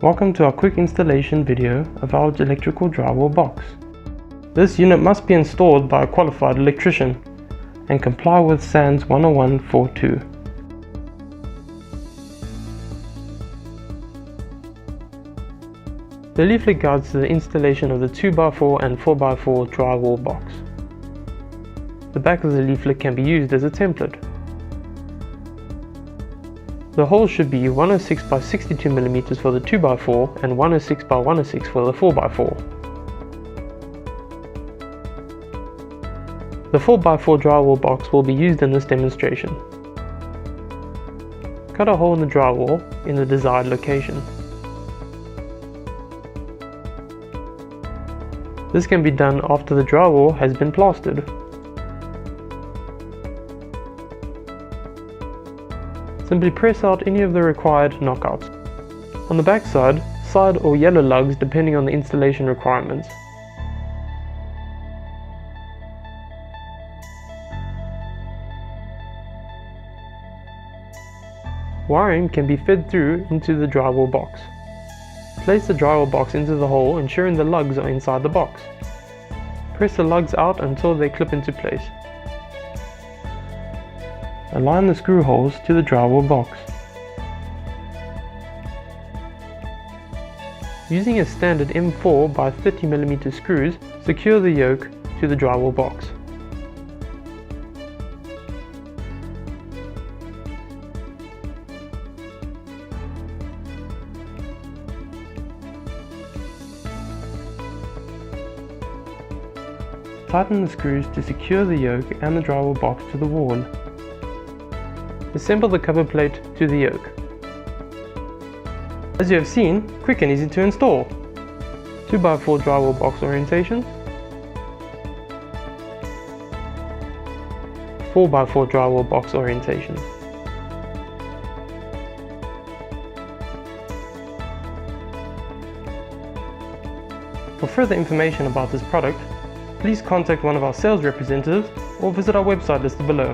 Welcome to our quick installation video of our electrical drywall box. This unit must be installed by a qualified electrician and comply with SANS 10142. The leaflet guides to the installation of the 2x4 and 4x4 drywall box. The back of the leaflet can be used as a template. The holes should be 106 by 62 mm for the 2x4 and 106 by 106 for the 4x4. The 4x4 drywall box will be used in this demonstration. Cut a hole in the drywall in the desired location. This can be done after the drywall has been plastered. Simply press out any of the required knockouts. On the back side, side or yellow lugs depending on the installation requirements. Wiring can be fed through into the drywall box. Place the drywall box into the hole, ensuring the lugs are inside the box. Press the lugs out until they clip into place. Align the screw holes to the drywall box. Using a standard M4 by 30 mm screws, secure the yoke to the drywall box. Tighten the screws to secure the yoke and the drywall box to the wall. Assemble the cover plate to the yoke. As you have seen, quick and easy to install. 2x4 drywall box orientation, 4x4 drywall box orientation. For further information about this product, please contact one of our sales representatives or visit our website listed below.